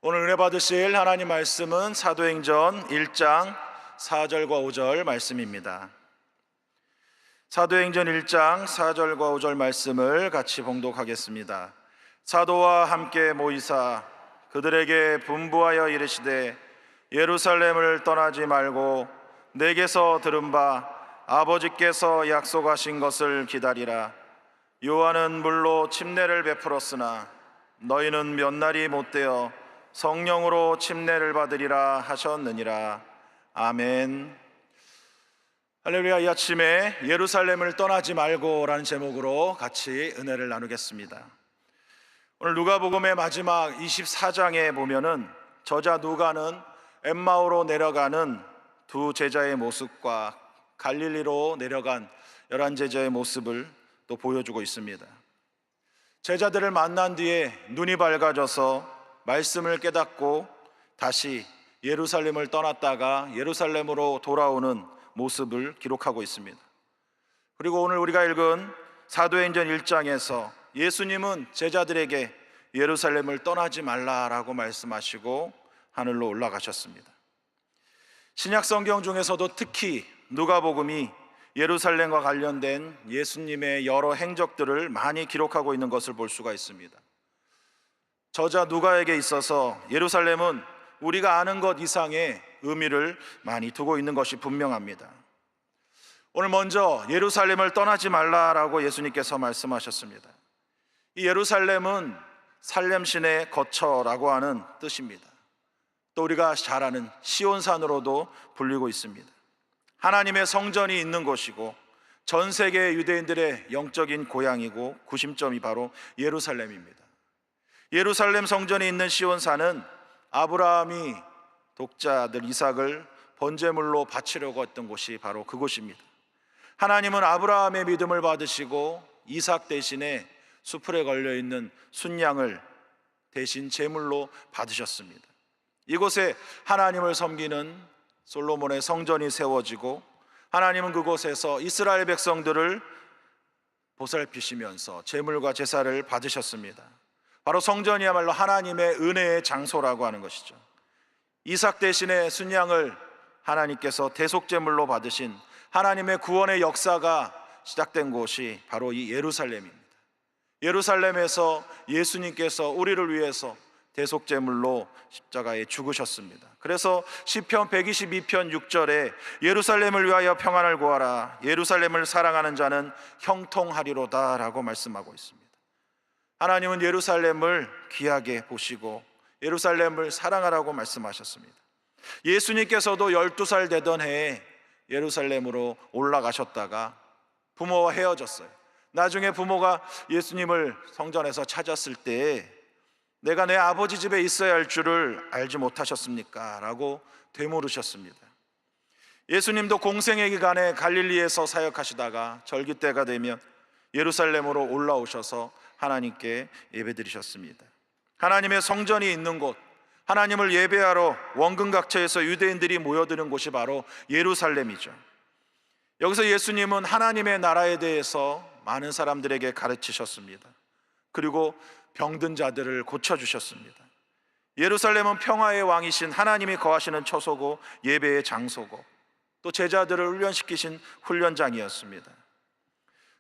오늘 은혜 받으실 하나님 말씀은 사도행전 1장 4절과 5절 말씀입니다. 사도행전 1장 4절과 5절 말씀을 같이 봉독하겠습니다. 사도와 함께 모이사 그들에게 분부하여 이르시되 예루살렘을 떠나지 말고 내게서 들은 바 아버지께서 약속하신 것을 기다리라. 요한은 물로 침례를 베풀었으나 너희는 몇 날이 못되어 성령으로 침례를 받으리라 하셨느니라. 아멘. 할렐루야. 이 아침에 예루살렘을 떠나지 말고 라는 제목으로 같이 은혜를 나누겠습니다. 오늘 누가복음의 마지막 24장에 보면은 저자 누가는 엠마오로 내려가는 두 제자의 모습과 갈릴리로 내려간 11제자의 모습을 또 보여주고 있습니다. 제자들을 만난 뒤에 눈이 밝아져서 말씀을 깨닫고 다시 예루살렘을 떠났다가 예루살렘으로 돌아오는 모습을 기록하고 있습니다. 그리고 오늘 우리가 읽은 사도행전 1장에서 예수님은 제자들에게 예루살렘을 떠나지 말라라고 말씀하시고 하늘로 올라가셨습니다. 신약 성경 중에서도 특히 누가복음이 예루살렘과 관련된 예수님의 여러 행적들을 많이 기록하고 있는 것을 볼 수가 있습니다. 저자 누가에게 있어서 예루살렘은 우리가 아는 것 이상의 의미를 많이 두고 있는 것이 분명합니다. 오늘 먼저 예루살렘을 떠나지 말라라고 예수님께서 말씀하셨습니다. 이 예루살렘은 살렘신의 거처라고 하는 뜻입니다. 또 우리가 잘 아는 시온산으로도 불리고 있습니다. 하나님의 성전이 있는 곳이고 전 세계 유대인들의 영적인 고향이고 구심점이 바로 예루살렘입니다. 예루살렘 성전이 있는 시온산은 아브라함이 독자들 이삭을 번제물로 바치려고 했던 곳이 바로 그곳입니다. 하나님은 아브라함의 믿음을 받으시고 이삭 대신에 수풀에 걸려있는 순양을 대신 제물로 받으셨습니다. 이곳에 하나님을 섬기는 솔로몬의 성전이 세워지고 하나님은 그곳에서 이스라엘 백성들을 보살피시면서 제물과 제사를 받으셨습니다. 바로 성전이야말로 하나님의 은혜의 장소라고 하는 것이죠. 이삭 대신에 순양을 하나님께서 대속제물로 받으신 하나님의 구원의 역사가 시작된 곳이 바로 이 예루살렘입니다. 예루살렘에서 예수님께서 우리를 위해서 대속제물로 십자가에 죽으셨습니다. 그래서 시편 122편 6절에 예루살렘을 위하여 평안을 구하라, 예루살렘을 사랑하는 자는 형통하리로다 라고 말씀하고 있습니다. 하나님은 예루살렘을 귀하게 보시고 예루살렘을 사랑하라고 말씀하셨습니다. 예수님께서도 12살 되던 해에 예루살렘으로 올라가셨다가 부모와 헤어졌어요. 나중에 부모가 예수님을 성전에서 찾았을 때 내가 내 아버지 집에 있어야 할 줄을 알지 못하셨습니까? 라고 되물으셨습니다. 예수님도 공생의 기간에 갈릴리에서 사역하시다가 절기 때가 되면 예루살렘으로 올라오셔서 하나님께 예배드리셨습니다. 하나님의 성전이 있는 곳, 하나님을 예배하러 원근각처에서 유대인들이 모여드는 곳이 바로 예루살렘이죠. 여기서 예수님은 하나님의 나라에 대해서 많은 사람들에게 가르치셨습니다. 그리고 병든 자들을 고쳐주셨습니다. 예루살렘은 평화의 왕이신 하나님이 거하시는 처소고 예배의 장소고 또 제자들을 훈련시키신 훈련장이었습니다.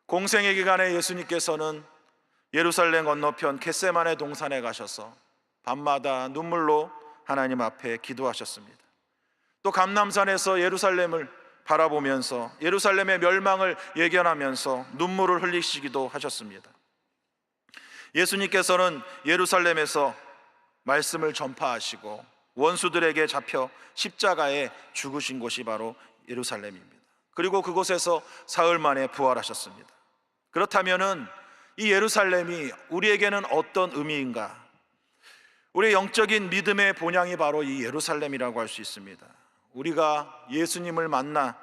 공생의 기간에 예수님께서는 예루살렘 건너편 겟세마네 동산에 가셔서 밤마다 눈물로 하나님 앞에 기도하셨습니다. 또 감람산에서 예루살렘을 바라보면서 예루살렘의 멸망을 예견하면서 눈물을 흘리시기도 하셨습니다. 예수님께서는 예루살렘에서 말씀을 전파하시고 원수들에게 잡혀 십자가에 죽으신 곳이 바로 예루살렘입니다. 그리고 그곳에서 사흘 만에 부활하셨습니다. 그렇다면은 이 예루살렘이 우리에게는 어떤 의미인가? 우리의 영적인 믿음의 본향이 바로 이 예루살렘이라고 할 수 있습니다. 우리가 예수님을 만나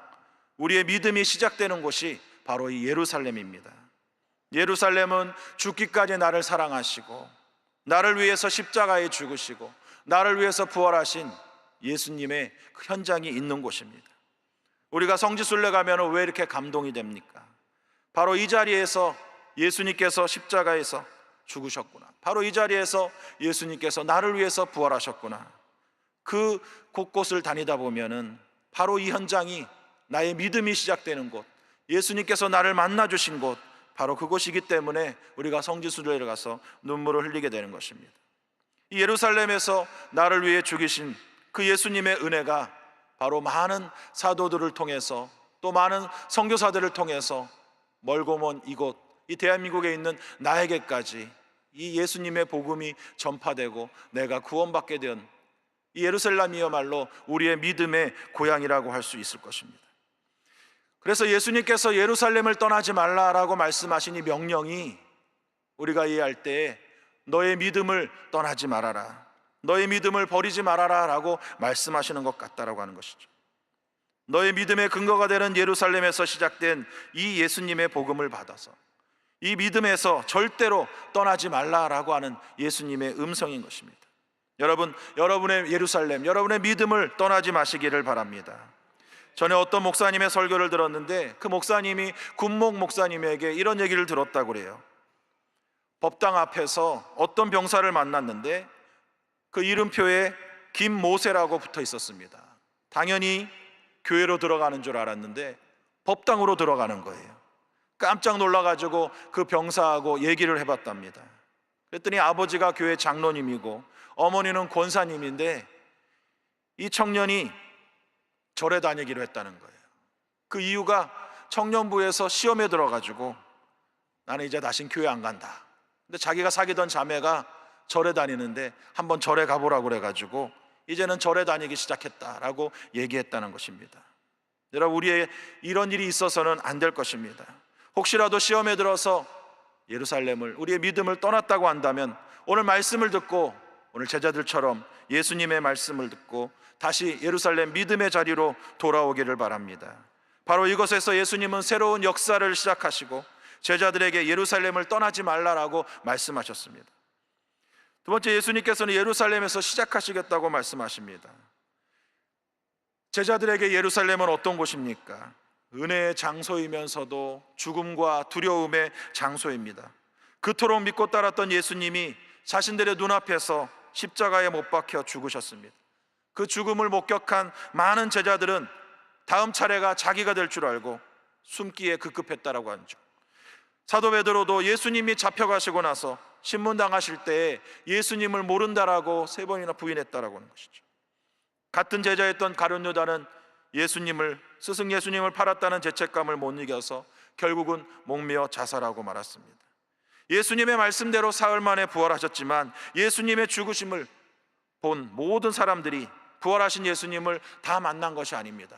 우리의 믿음이 시작되는 곳이 바로 이 예루살렘입니다. 예루살렘은 죽기까지 나를 사랑하시고 나를 위해서 십자가에 죽으시고 나를 위해서 부활하신 예수님의 그 현장이 있는 곳입니다. 우리가 성지순례 가면 왜 이렇게 감동이 됩니까? 바로 이 자리에서 예수님께서 십자가에서 죽으셨구나. 바로 이 자리에서 예수님께서 나를 위해서 부활하셨구나. 그 곳곳을 다니다 보면은 바로 이 현장이 나의 믿음이 시작되는 곳, 예수님께서 나를 만나 주신 곳, 바로 그곳이기 때문에 우리가 성지순례를 가서 눈물을 흘리게 되는 것입니다. 이 예루살렘에서 나를 위해 죽이신 그 예수님의 은혜가 바로 많은 사도들을 통해서 또 많은 선교사들을 통해서 멀고 먼 이곳, 이 대한민국에 있는 나에게까지 이 예수님의 복음이 전파되고 내가 구원받게 된 이 예루살렘이야말로 우리의 믿음의 고향이라고 할 수 있을 것입니다. 그래서 예수님께서 예루살렘을 떠나지 말라라고 말씀하신 이 명령이 우리가 이해할 때 너의 믿음을 떠나지 말아라, 너의 믿음을 버리지 말아라 라고 말씀하시는 것 같다라고 하는 것이죠. 너의 믿음의 근거가 되는 예루살렘에서 시작된 이 예수님의 복음을 받아서 이 믿음에서 절대로 떠나지 말라라고 하는 예수님의 음성인 것입니다. 여러분, 여러분의 예루살렘, 여러분의 믿음을 떠나지 마시기를 바랍니다. 전에 어떤 목사님의 설교를 들었는데 그 목사님이 군목 목사님에게 이런 얘기를 들었다고 그래요. 법당 앞에서 어떤 병사를 만났는데 그 이름표에 김모세라고 붙어 있었습니다. 당연히 교회로 들어가는 줄 알았는데 법당으로 들어가는 거예요. 깜짝 놀라가지고 그 병사하고 얘기를 해봤답니다. 그랬더니 아버지가 교회 장로님이고 어머니는 권사님인데 이 청년이 절에 다니기로 했다는 거예요. 그 이유가 청년부에서 시험에 들어가지고 나는 이제 다신 교회 안 간다. 근데 자기가 사귀던 자매가 절에 다니는데 한번 절에 가보라고 그래가지고 이제는 절에 다니기 시작했다라고 얘기했다는 것입니다. 여러분, 우리의 이런 일이 있어서는 안 될 것입니다. 혹시라도 시험에 들어서 예루살렘을, 우리의 믿음을 떠났다고 한다면 오늘 말씀을 듣고 오늘 제자들처럼 예수님의 말씀을 듣고 다시 예루살렘 믿음의 자리로 돌아오기를 바랍니다. 바로 이곳에서 예수님은 새로운 역사를 시작하시고 제자들에게 예루살렘을 떠나지 말라라고 말씀하셨습니다. 두 번째, 예수님께서는 예루살렘에서 시작하시겠다고 말씀하십니다. 제자들에게 예루살렘은 어떤 곳입니까? 은혜의 장소이면서도 죽음과 두려움의 장소입니다. 그토록 믿고 따랐던 예수님이 자신들의 눈앞에서 십자가에 못 박혀 죽으셨습니다. 그 죽음을 목격한 많은 제자들은 다음 차례가 자기가 될 줄 알고 숨기에 급급했다라고 하죠. 사도 베드로도 예수님이 잡혀가시고 나서 신문당하실 때 예수님을 모른다라고 3번이나 부인했다라고 하는 것이죠. 같은 제자였던 가룟 유다는 스승 예수님을 팔았다는 죄책감을 못 이겨서 결국은 목매어 자살하고 말았습니다. 예수님의 말씀대로 사흘 만에 부활하셨지만 예수님의 죽으심을 본 모든 사람들이 부활하신 예수님을 다 만난 것이 아닙니다.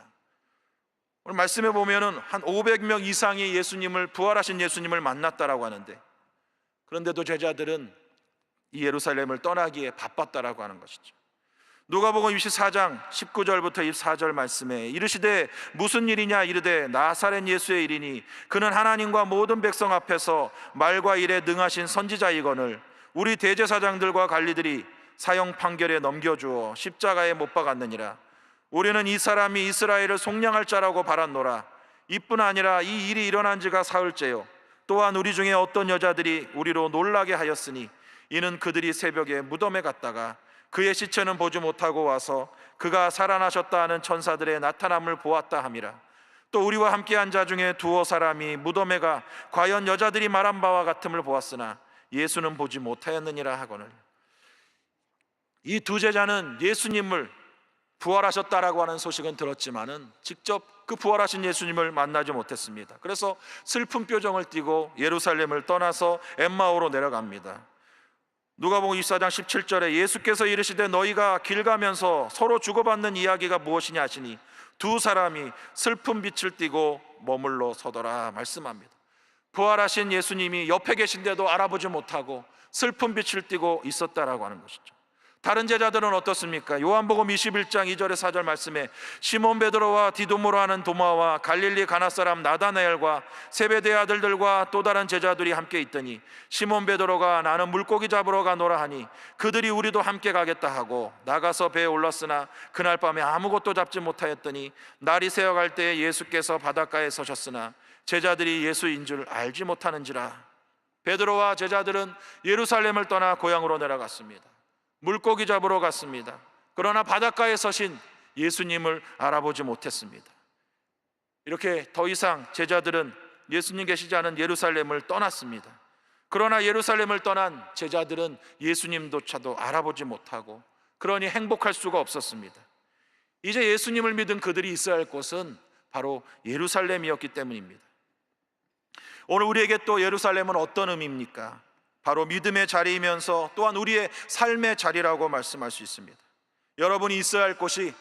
오늘 말씀에 보면은 한 500명 이상이 부활하신 예수님을 만났다라고 하는데, 그런데도 제자들은 이 예루살렘을 떠나기에 바빴다라고 하는 것이죠. 누가복음 24장 19절부터 24절 말씀에 이르시되 무슨 일이냐 이르되 나사렛 예수의 일이니 그는 하나님과 모든 백성 앞에서 말과 일에 능하신 선지자이거늘 우리 대제사장들과 관리들이 사형 판결에 넘겨주어 십자가에 못 박았느니라. 우리는 이 사람이 이스라엘을 속량할 자라고 바랐노라. 이뿐 아니라 이 일이 일어난 지가 사흘째요. 또한 우리 중에 어떤 여자들이 우리로 놀라게 하였으니 이는 그들이 새벽에 무덤에 갔다가 그의 시체는 보지 못하고 와서 그가 살아나셨다 하는 천사들의 나타남을 보았다 함이라. 또 우리와 함께한 자 중에 두어 사람이 무덤에 가 과연 여자들이 말한 바와 같음을 보았으나 예수는 보지 못하였느니라 하거늘. 이 두 제자는 예수님을 부활하셨다라고 하는 소식은 들었지만은 직접 그 부활하신 예수님을 만나지 못했습니다. 그래서 슬픈 표정을 띠고 예루살렘을 떠나서 엠마오로 내려갑니다. 누가복음 24장 17절에 예수께서 이르시되 너희가 길 가면서 서로 주고받는 이야기가 무엇이냐 하시니 두 사람이 슬픈 빛을 띠고 머물러 서더라 말씀합니다. 부활하신 예수님이 옆에 계신데도 알아보지 못하고 슬픈 빛을 띠고 있었다라고 하는 것이죠. 다른 제자들은 어떻습니까? 요한복음 21장 2절에 4절 말씀에 시몬 베드로와 디도모로 하는 도마와 갈릴리 가나 사람 나다나엘과 세베대의 아들들과 또 다른 제자들이 함께 있더니 시몬 베드로가 나는 물고기 잡으러 가노라 하니 그들이 우리도 함께 가겠다 하고 나가서 배에 올랐으나 그날 밤에 아무것도 잡지 못하였더니 날이 새어갈 때에 예수께서 바닷가에 서셨으나 제자들이 예수인 줄 알지 못하는지라. 베드로와 제자들은 예루살렘을 떠나 고향으로 내려갔습니다. 물고기 잡으러 갔습니다. 그러나 바닷가에 서신 예수님을 알아보지 못했습니다. 이렇게 더 이상 제자들은 예수님 계시지 않은 예루살렘을 떠났습니다. 그러나 예루살렘을 떠난 제자들은 예수님조차도 알아보지 못하고, 그러니 행복할 수가 없었습니다. 이제 예수님을 믿은 그들이 있어야 할 곳은 바로 예루살렘이었기 때문입니다. 오늘 우리에게 또 예루살렘은 어떤 의미입니까? 바로 믿음의 자리이면서 또한 우리의 삶의 자리라고 말씀할 수 있습니다. 여러분이 있어야 할 곳이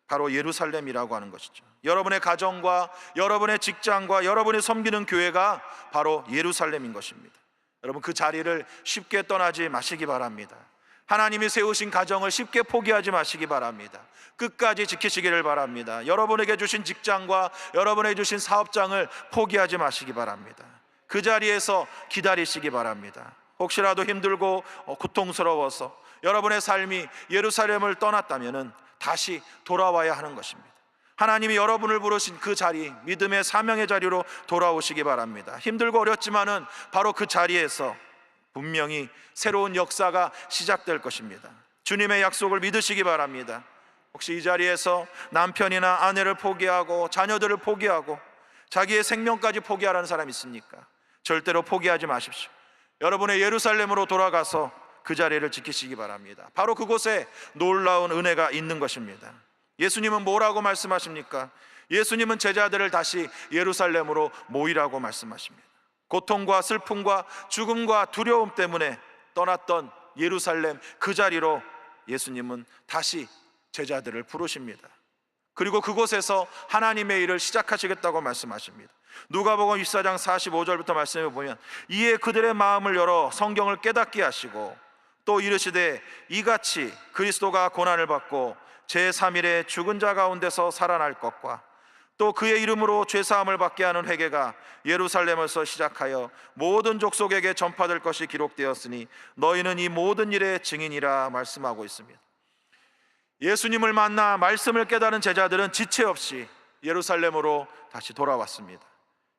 바로 예루살렘이라고 하는 것이죠. 여러분의 가정과 여러분의 직장과 여러분이 섬기는 교회가 바로 예루살렘인 것입니다. 여러분, 그 자리를 쉽게 떠나지 마시기 바랍니다. 하나님이 세우신 가정을 쉽게 포기하지 마시기 바랍니다. 끝까지 지키시기를 바랍니다. 여러분에게 주신 직장과 여러분에게 주신 사업장을 포기하지 마시기 바랍니다. 그 자리에서 기다리시기 바랍니다. 혹시라도 힘들고 고통스러워서 여러분의 삶이 예루살렘을 떠났다면 다시 돌아와야 하는 것입니다. 하나님이 여러분을 부르신 그 자리, 믿음의 사명의 자리로 돌아오시기 바랍니다. 힘들고 어렵지만은 바로 그 자리에서 분명히 새로운 역사가 시작될 것입니다. 주님의 약속을 믿으시기 바랍니다. 혹시 이 자리에서 남편이나 아내를 포기하고 자녀들을 포기하고 자기의 생명까지 포기하라는 사람이 있습니까? 절대로 포기하지 마십시오. 여러분의 예루살렘으로 돌아가서 그 자리를 지키시기 바랍니다. 바로 그곳에 놀라운 은혜가 있는 것입니다. 예수님은 뭐라고 말씀하십니까? 예수님은 제자들을 다시 예루살렘으로 모이라고 말씀하십니다. 고통과 슬픔과 죽음과 두려움 때문에 떠났던 예루살렘 그 자리로 예수님은 다시 제자들을 부르십니다. 그리고 그곳에서 하나님의 일을 시작하시겠다고 말씀하십니다. 누가복음 24장 45절부터 말씀해 보면, 이에 그들의 마음을 열어 성경을 깨닫게 하시고 또 이르시되 이같이 그리스도가 고난을 받고 제3일에 죽은 자 가운데서 살아날 것과 또 그의 이름으로 죄사함을 받게 하는 회개가 예루살렘에서 시작하여 모든 족속에게 전파될 것이 기록되었으니 너희는 이 모든 일의 증인이라 말씀하고 있습니다. 예수님을 만나 말씀을 깨달은 제자들은 지체 없이 예루살렘으로 다시 돌아왔습니다.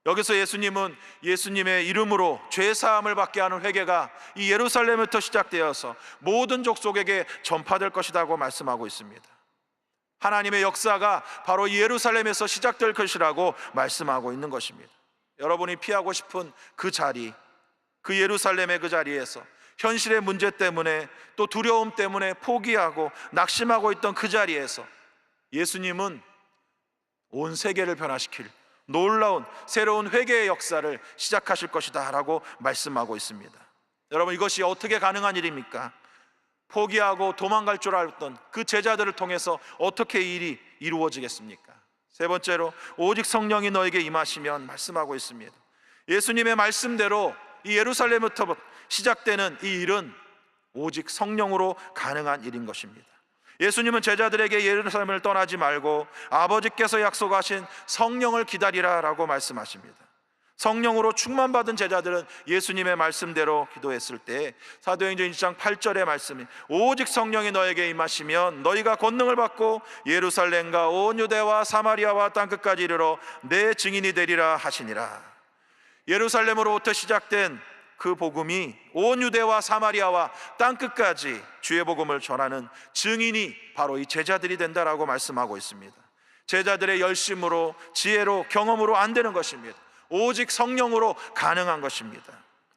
여기서 예수님은 예수님의 이름으로 죄사함을 받게 하는 회개가 이 예루살렘부터 시작되어서 모든 족속에게 전파될 것이라고 말씀하고 있습니다. 하나님의 역사가 바로 예루살렘에서 시작될 것이라고 말씀하고 있는 것입니다. 여러분이 피하고 싶은 그 자리, 그 예루살렘의 그 자리에서 현실의 문제 때문에 또 두려움 때문에 포기하고 낙심하고 있던 그 자리에서 예수님은 온 세계를 변화시킬 놀라운 새로운 회개의 역사를 시작하실 것이다 라고 말씀하고 있습니다. 여러분, 이것이 어떻게 가능한 일입니까? 포기하고 도망갈 줄 알았던 그 제자들을 통해서 어떻게 일이 이루어지겠습니까? 세 번째로, 오직 성령이 너에게 임하시면 말씀하고 있습니다. 예수님의 말씀대로 이 예루살렘부터 시작되는 이 일은 오직 성령으로 가능한 일인 것입니다. 예수님은 제자들에게 예루살렘을 떠나지 말고 아버지께서 약속하신 성령을 기다리라 라고 말씀하십니다. 성령으로 충만받은 제자들은 예수님의 말씀대로 기도했을 때 사도행전 1장 8절의 말씀이 오직 성령이 너에게 임하시면 너희가 권능을 받고 예루살렘과 온 유대와 사마리아와 땅끝까지 이르러 내 증인이 되리라 하시니라. 예루살렘으로부터 시작된 그 복음이 온 유대와 사마리아와 땅끝까지 주의 복음을 전하는 증인이 바로 이 제자들이 된다라고 말씀하고 있습니다. 제자들의 열심으로 지혜로 경험으로 안 되는 것입니다. 오직 성령으로 가능한 것입니다.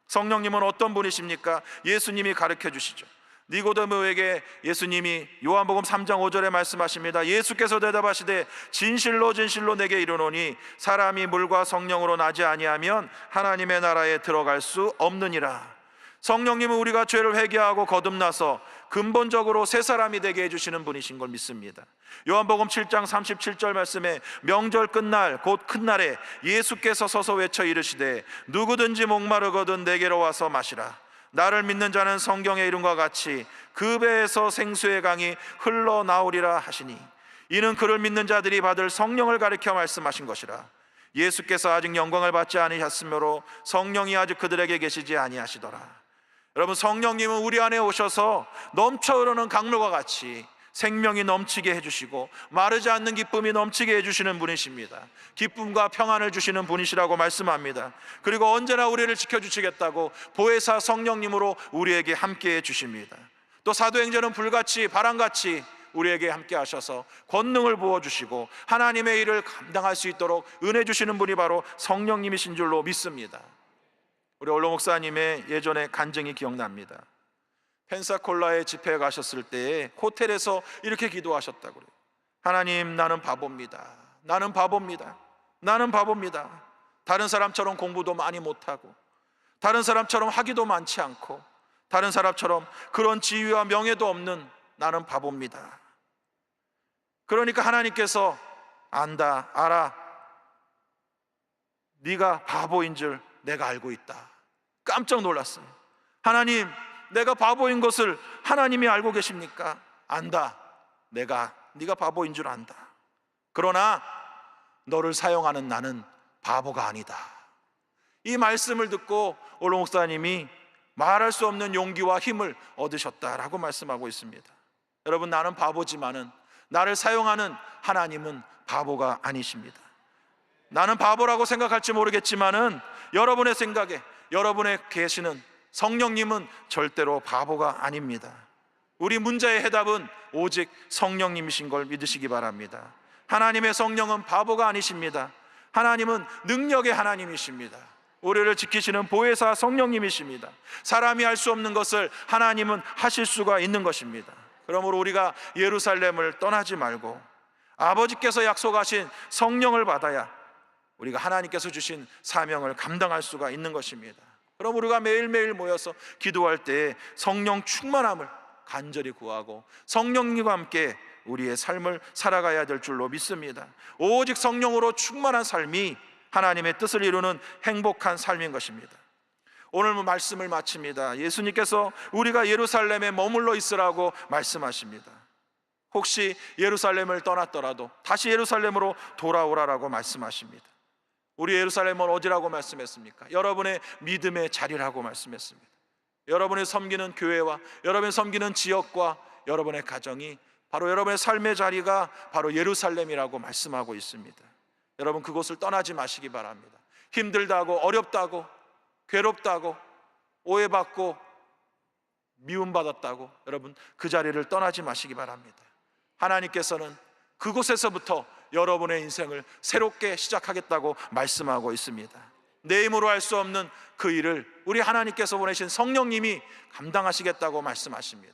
성령님은 어떤 분이십니까? 예수님이 가르쳐 주시죠. 니고데모에게 예수님이 요한복음 3장 5절에 말씀하십니다. 예수께서 대답하시되 진실로 진실로 내게 이르노니 사람이 물과 성령으로 나지 아니하면 하나님의 나라에 들어갈 수 없느니라. 성령님은 우리가 죄를 회개하고 거듭나서 근본적으로 새 사람이 되게 해주시는 분이신 걸 믿습니다. 요한복음 7장 37절 말씀에 명절 끝날 곧 큰 날에 예수께서 서서 외쳐 이르시되 누구든지 목마르거든 내게로 와서 마시라. 나를 믿는 자는 성경의 이름과 같이 그 배에서 생수의 강이 흘러나오리라 하시니 이는 그를 믿는 자들이 받을 성령을 가리켜 말씀하신 것이라. 예수께서 아직 영광을 받지 아니하셨으므로 성령이 아직 그들에게 계시지 아니하시더라. 여러분, 성령님은 우리 안에 오셔서 넘쳐 흐르는 강물과 같이 생명이 넘치게 해주시고 마르지 않는 기쁨이 넘치게 해주시는 분이십니다. 기쁨과 평안을 주시는 분이시라고 말씀합니다. 그리고 언제나 우리를 지켜주시겠다고 보혜사 성령님으로 우리에게 함께해 주십니다. 또 사도행전은 불같이 바람같이 우리에게 함께 하셔서 권능을 부어주시고 하나님의 일을 감당할 수 있도록 은혜 주시는 분이 바로 성령님이신 줄로 믿습니다. 우리 올로 목사님의 예전에 간증이 기억납니다. 펜사콜라에 집회에 가셨을 때에 호텔에서 이렇게 기도하셨다고 그래요. 하나님, 나는 바보입니다. 나는 바보입니다. 나는 바보입니다. 다른 사람처럼 공부도 많이 못하고 다른 사람처럼 학위도 많지 않고 다른 사람처럼 그런 지위와 명예도 없는 나는 바보입니다. 그러니까 하나님께서 안다, 알아. 네가 바보인 줄 내가 알고 있다. 깜짝 놀랐어요. 하나님, 내가 바보인 것을 하나님이 알고 계십니까? 안다. 네가 바보인 줄 안다. 그러나 너를 사용하는 나는 바보가 아니다. 이 말씀을 듣고 올로 목사님이 말할 수 없는 용기와 힘을 얻으셨다라고 말씀하고 있습니다. 여러분, 나는 바보지만은 나를 사용하는 하나님은 바보가 아니십니다. 나는 바보라고 생각할지 모르겠지만은 여러분의 생각에 여러분의 계시는 성령님은 절대로 바보가 아닙니다. 우리 문제의 해답은 오직 성령님이신 걸 믿으시기 바랍니다. 하나님의 성령은 바보가 아니십니다. 하나님은 능력의 하나님이십니다. 우리를 지키시는 보혜사 성령님이십니다. 사람이 할 수 없는 것을 하나님은 하실 수가 있는 것입니다. 그러므로 우리가 예루살렘을 떠나지 말고 아버지께서 약속하신 성령을 받아야 우리가 하나님께서 주신 사명을 감당할 수가 있는 것입니다. 그럼 우리가 매일매일 모여서 기도할 때 성령 충만함을 간절히 구하고 성령님과 함께 우리의 삶을 살아가야 될 줄로 믿습니다. 오직 성령으로 충만한 삶이 하나님의 뜻을 이루는 행복한 삶인 것입니다. 오늘 말씀을 마칩니다. 예수님께서 우리가 예루살렘에 머물러 있으라고 말씀하십니다. 혹시 예루살렘을 떠났더라도 다시 예루살렘으로 돌아오라라고 말씀하십니다. 우리 예루살렘은 어디라고 말씀했습니까? 여러분의 믿음의 자리라고 말씀했습니다. 여러분이 섬기는 교회와 여러분이 섬기는 지역과 여러분의 가정이 바로 여러분의 삶의 자리가 바로 예루살렘이라고 말씀하고 있습니다. 여러분, 그곳을 떠나지 마시기 바랍니다. 힘들다고, 어렵다고, 괴롭다고, 오해받고 미움받았다고 여러분 그 자리를 떠나지 마시기 바랍니다. 하나님께서는 그곳에서부터 여러분의 인생을 새롭게 시작하겠다고 말씀하고 있습니다. 내 힘으로 할 수 없는 그 일을 우리 하나님께서 보내신 성령님이 감당하시겠다고 말씀하십니다.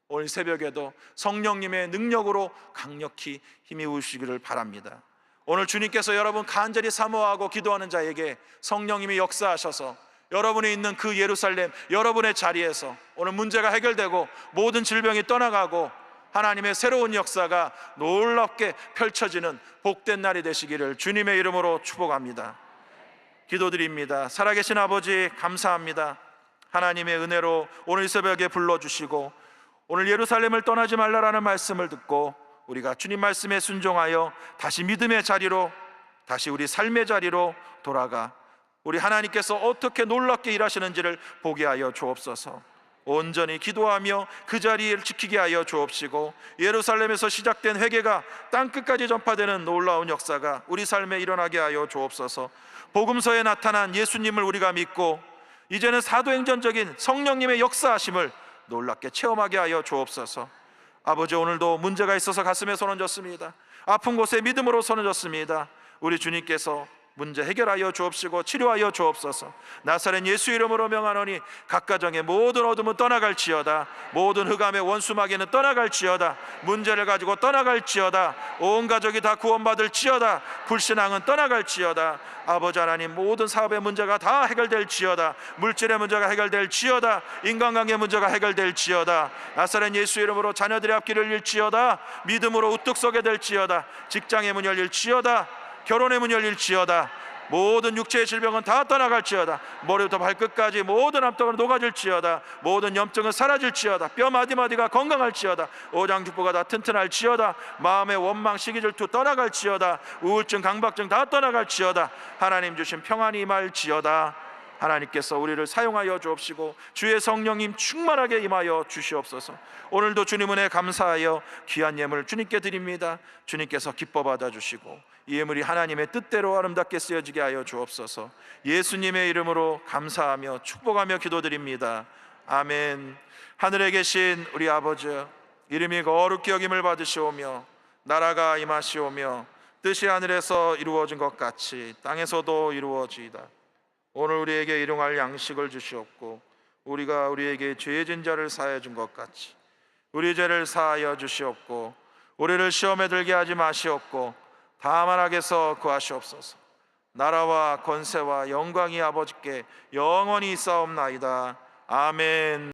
오늘 새벽에도 성령님의 능력으로 강력히 힘입어 주시기를 바랍니다. 오늘 주님께서 여러분 간절히 사모하고 기도하는 자에게 성령님이 역사하셔서 여러분이 있는 그 예루살렘 여러분의 자리에서 오늘 문제가 해결되고 모든 질병이 떠나가고 하나님의 새로운 역사가 놀랍게 펼쳐지는 복된 날이 되시기를 주님의 이름으로 축복합니다. 기도드립니다. 살아계신 아버지, 감사합니다. 하나님의 은혜로 오늘 새벽에 불러주시고 오늘 예루살렘을 떠나지 말라라는 말씀을 듣고 우리가 주님 말씀에 순종하여 다시 믿음의 자리로, 다시 우리 삶의 자리로 돌아가 우리 하나님께서 어떻게 놀랍게 일하시는지를 보게 하여 주옵소서. 온전히 기도하며 그 자리를 지키게 하여 주옵시고 예루살렘에서 시작된 회개가 땅끝까지 전파되는 놀라운 역사가 우리 삶에 일어나게 하여 주옵소서. 복음서에 나타난 예수님을 우리가 믿고 이제는 사도행전적인 성령님의 역사하심을 놀랍게 체험하게 하여 주옵소서. 아버지, 오늘도 문제가 있어서 가슴에 손 얹었습니다. 아픈 곳에 믿음으로 손 얹었습니다. 우리 주님께서 문제 해결하여 주옵시고 치료하여 주옵소서. 나사렛 예수 이름으로 명하노니 각 가정의 모든 어둠은 떠나갈지어다. 모든 흑암의 원수마귀는 떠나갈지어다. 문제를 가지고 떠나갈지어다. 온 가족이 다 구원받을지어다. 불신앙은 떠나갈지어다. 아버지 하나님, 모든 사업의 문제가 다 해결될지어다. 물질의 문제가 해결될지어다. 인간관계 문제가 해결될지어다. 나사렛 예수 이름으로 자녀들의 앞길을 열지어다. 믿음으로 우뚝 서게 될지어다. 직장의 문 열릴지어다. 결혼의 문 열릴지어다. 모든 육체의 질병은 다 떠나갈지어다. 머리부터 발끝까지 모든 암떡은 녹아질지어다. 모든 염증은 사라질지어다. 뼈 마디마디가 건강할지어다. 오장육부가 다 튼튼할지어다. 마음의 원망, 시기, 질투 떠나갈지어다. 우울증, 강박증 다 떠나갈지어다. 하나님 주신 평안이 임할지어다. 하나님께서 우리를 사용하여 주옵시고 주의 성령님 충만하게 임하여 주시옵소서. 오늘도 주님 은혜 감사하여 귀한 예물 주님께 드립니다. 주님께서 기뻐 받아주시고 이 예물이 하나님의 뜻대로 아름답게 쓰여지게 하여 주옵소서. 예수님의 이름으로 감사하며 축복하며 기도드립니다. 아멘. 하늘에 계신 우리 아버지, 이름이 거룩히 여김을 받으시오며 나라가 임하시오며 뜻이 하늘에서 이루어진 것 같이 땅에서도 이루어지이다. 오늘 우리에게 일용할 양식을 주시옵고 우리가 우리에게 죄진 자를 사하여 준 것 같이 우리 죄를 사하여 주시옵고 우리를 시험에 들게 하지 마시옵고 다만 악에서 구하시옵소서. 나라와 권세와 영광이 아버지께 영원히 있사옵나이다. 아멘.